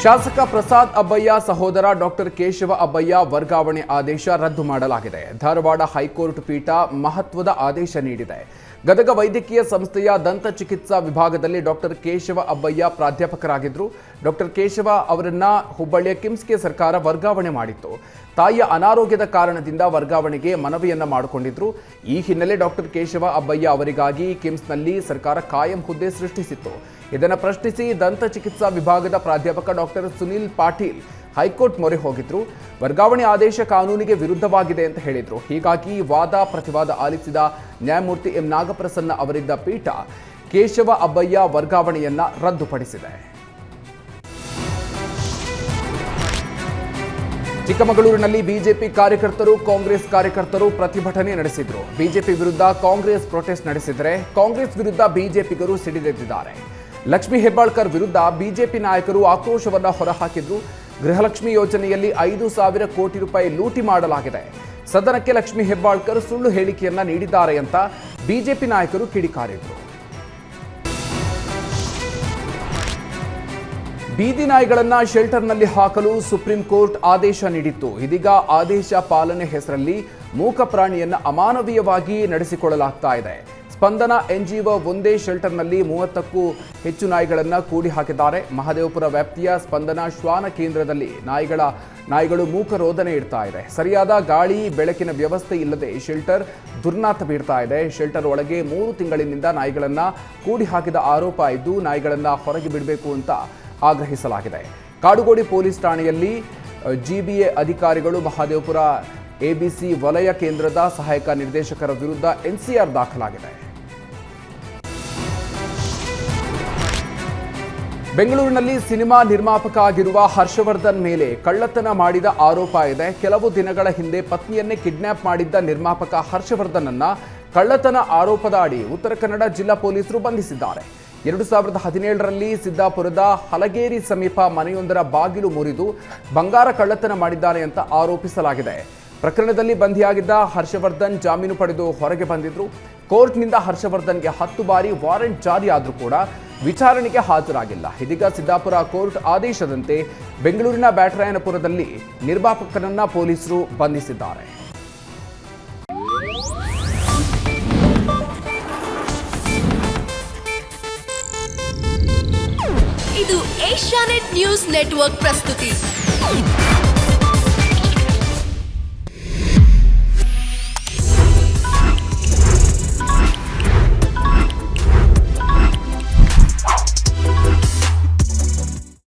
ಶಾಸಕ ಪ್ರಸಾದ್ ಅಬ್ಬಯ್ಯ ಸಹೋದರ ಡಾಕ್ಟರ್ ಕೇಶವ ಅಬ್ಬಯ್ಯ ವರ್ಗಾವಣೆ ಆದೇಶ ರದ್ದು ಮಾಡಲಾಗಿದೆ. ಧಾರವಾಡ ಹೈಕೋರ್ಟ್ ಪೀಠ ಮಹತ್ವದ ಆದೇಶ ನೀಡಿದೆ. ಗದಗ ವೈದ್ಯಕೀಯ ಸಂಸ್ಥೆಯ ದಂತ ಚಿಕಿತ್ಸಾ ವಿಭಾಗದಲ್ಲಿ ಡಾಕ್ಟರ್ ಕೇಶವ ಅಬ್ಬಯ್ಯ ಪ್ರಾಧ್ಯಾಪಕರಾಗಿದ್ದರು. ಡಾಕ್ಟರ್ ಕೇಶವ ಅವರನ್ನ ಹುಬ್ಬಳ್ಳಿಯ ಕಿಮ್ಸ್ಗೆ ಸರ್ಕಾರ ವರ್ಗಾವಣೆ ಮಾಡಿತ್ತು. ತಾಯಿಯ ಅನಾರೋಗ್ಯದ ಕಾರಣದಿಂದ ವರ್ಗಾವಣೆಗೆ ಮನವಿಯನ್ನ ಮಾಡಿಕೊಂಡಿದ್ರು. ಈ ಹಿನ್ನೆಲೆ ಡಾಕ್ಟರ್ ಕೇಶವ ಅಬ್ಬಯ್ಯ ಅವರಿಗಾಗಿ ಕಿಮ್ಸ್ನಲ್ಲಿ ಸರ್ಕಾರ ಕಾಯಂ ಹುದ್ದೆ ಸೃಷ್ಟಿಸಿತ್ತು. ಇದನ್ನು ಪ್ರಶ್ನಿಸಿ ದಂತ ಚಿಕಿತ್ಸಾ ವಿಭಾಗದ ಪ್ರಾಧ್ಯಾಪಕ ಡಾಕ್ಟರ್ ಸುನಿಲ್ ಪಾಟೀಲ್ ಹೈಕೋರ್ಟ್ ಮೊರೆ ಹೋಗಿದ್ರು. ವರ್ಗಾವಣೆ ಆದೇಶ ಕಾನೂನಿಗೆ ವಿರುದ್ಧವಾಗಿದೆ ಅಂತ ಹೇಳಿದ್ರು. ಹೀಗಾಗಿ ವಾದ ಪ್ರತಿವಾದ ಆಲಿಸಿದ ನ್ಯಾಯಮೂರ್ತಿ ಎಂ ನಾಗಪ್ರಸನ್ನ ಅವರಿದ್ದ ಪೀಠ ಕೇಶವ ಅಬ್ಬಯ್ಯ ವರ್ಗಾವಣೆಯನ್ನ ರದ್ದುಪಡಿಸಿದೆ. ಚಿಕ್ಕಮಗಳೂರಿನಲ್ಲಿ ಬಿಜೆಪಿ ಕಾರ್ಯಕರ್ತರು ಕಾಂಗ್ರೆಸ್ ಕಾರ್ಯಕರ್ತರು ಪ್ರತಿಭಟನೆ ನಡೆಸಿದ್ರು. ಬಿಜೆಪಿ ವಿರುದ್ಧ ಕಾಂಗ್ರೆಸ್ ಪ್ರೊಟೆಸ್ಟ್ ನಡೆಸಿದರೆ ಕಾಂಗ್ರೆಸ್ ವಿರುದ್ಧ ಬಿಜೆಪಿಗರು ಸಿಡಿದೆದ್ದಿದ್ದಾರೆ. ಲಕ್ಷ್ಮೀ ಹೆಬ್ಬಾಳ್ಕರ್ ವಿರುದ್ಧ ಬಿಜೆಪಿ ನಾಯಕರು ಆಕ್ರೋಶವನ್ನ ಹೊರಹಾಕಿದ್ರು. ಗೃಹಲಕ್ಷ್ಮಿ ಯೋಜನೆಯಲ್ಲಿ 5,000 ಕೋಟಿ ರೂಪಾಯಿ ಲೂಟಿ ಮಾಡಲಾಗಿದೆ. ಸದನಕ್ಕೆ ಲಕ್ಷ್ಮೀ ಹೆಬ್ಬಾಳ್ಕರ್ ಸುಳ್ಳು ಹೇಳಿಕೆಯನ್ನ ನೀಡಿದ್ದಾರೆ ಅಂತ ಬಿಜೆಪಿ ನಾಯಕರು ಕಿಡಿಕಾರಿದ್ರು. ಬೀದಿ ನಾಯಿಗಳನ್ನ ಶೆಲ್ಟರ್ನಲ್ಲಿ ಹಾಕಲು ಸುಪ್ರೀಂ ಕೋರ್ಟ್ ಆದೇಶ ನೀಡಿತ್ತು. ಇದೀಗ ಆದೇಶ ಪಾಲನೆ ಹೆಸರಲ್ಲಿ ಮೂಕ ಪ್ರಾಣಿಯನ್ನ ಅಮಾನವೀಯವಾಗಿ ನಡೆಸಿಕೊಳ್ಳಲಾಗ್ತಾ ಇದೆ. ಸ್ಪಂದನ ಎನ್ಜಿಒ ಒಂದೇ ಶೆಲ್ಟರ್ನಲ್ಲಿ 30ಕ್ಕೂ ಹೆಚ್ಚು ನಾಯಿಗಳನ್ನು ಕೂಡಿ ಹಾಕಿದ್ದಾರೆ. ಮಹದೇವಪುರ ವ್ಯಾಪ್ತಿಯ ಸ್ಪಂದನ ಶ್ವಾನ ಕೇಂದ್ರದಲ್ಲಿ ನಾಯಿಗಳು ಮೂಕ ರೋದನೆ ಇಡ್ತಾ ಇದೆ. ಸರಿಯಾದ ಗಾಳಿ ಬೆಳಕಿನ ವ್ಯವಸ್ಥೆ ಇಲ್ಲದೆ ಶೆಲ್ಟರ್ ದುರ್ನಾತ ಬೀರ್ತಾ ಇದೆ. ಶೆಲ್ಟರ್ ಒಳಗೆ 3 ತಿಂಗಳಿನಿಂದ ನಾಯಿಗಳನ್ನು ಕೂಡಿ ಹಾಕಿದ ಆರೋಪ ಇದ್ದು ನಾಯಿಗಳನ್ನು ಹೊರಗೆ ಬಿಡಬೇಕು ಅಂತ ಆಗ್ರಹಿಸಲಾಗಿದೆ. ಕಾಡುಗೋಡಿ ಪೊಲೀಸ್ ಠಾಣೆಯಲ್ಲಿ ಜಿಬಿಎ ಅಧಿಕಾರಿಗಳು ಮಹದೇವಪುರ ಎಬಿಸಿ ವಲಯ ಕೇಂದ್ರದ ಸಹಾಯಕ ನಿರ್ದೇಶಕರ ವಿರುದ್ಧ ಎನ್ಸಿಆರ್ ದಾಖಲಾಗಿದೆ. ಬೆಂಗಳೂರಿನಲ್ಲಿ ಸಿನಿಮಾ ನಿರ್ಮಾಪಕ ಆಗಿರುವ ಹರ್ಷವರ್ಧನ್ ಮೇಲೆ ಕಳ್ಳತನ ಮಾಡಿದ ಆರೋಪ ಇದೆ. ಕೆಲವು ದಿನಗಳ ಹಿಂದೆ ಪತ್ನಿಯನ್ನೇ ಕಿಡ್ನಾಪ್ ಮಾಡಿದ್ದ ನಿರ್ಮಾಪಕ ಹರ್ಷವರ್ಧನ್ ಅನ್ನ ಕಳ್ಳತನ ಆರೋಪದ ಅಡಿ ಉತ್ತರ ಕನ್ನಡ ಜಿಲ್ಲಾ ಪೊಲೀಸರು ಬಂಧಿಸಿದ್ದಾರೆ. 2017ರಲ್ಲಿ ಸಿದ್ದಾಪುರದ ಹಲಗೇರಿ ಸಮೀಪ ಮನೆಯೊಂದರ ಬಾಗಿಲು ಮುರಿದು ಬಂಗಾರ ಕಳ್ಳತನ ಮಾಡಿದ್ದಾನೆ ಅಂತ ಆರೋಪಿಸಲಾಗಿದೆ. ಪ್ರಕರಣದಲ್ಲಿ ಬಂಧಿಯಾಗಿದ್ದ ಹರ್ಷವರ್ಧನ್ ಜಾಮೀನು ಪಡೆದು ಹೊರಗೆ ಬಂದಿದ್ರು. ಕೋರ್ಟ್ನಿಂದ ಹರ್ಷವರ್ಧನ್ಗೆ 10 ಬಾರಿ ವಾರೆಂಟ್ ಜಾರಿಯಾದರೂ ಕೂಡ ವಿಚಾರಣೆಗೆ ಹಾಜರಾಗಿಲ್ಲ. ಇದೀಗ ಸಿದ್ದಾಪುರ ಕೋರ್ಟ್ ಆದೇಶದಂತೆ ಬೆಂಗಳೂರಿನ ಬ್ಯಾಟರಾಯನಪುರದಲ್ಲಿ ನಿರ್ಮಾಪಕನನ್ನ ಪೊಲೀಸರು ಬಂಧಿಸಿದ್ದಾರೆ. ಇದು ಏಷ್ಯಾನೆಟ್ ನ್ಯೂಸ್ ನೆಟ್ವರ್ಕ್ ಪ್ರಸ್ತುತಿ.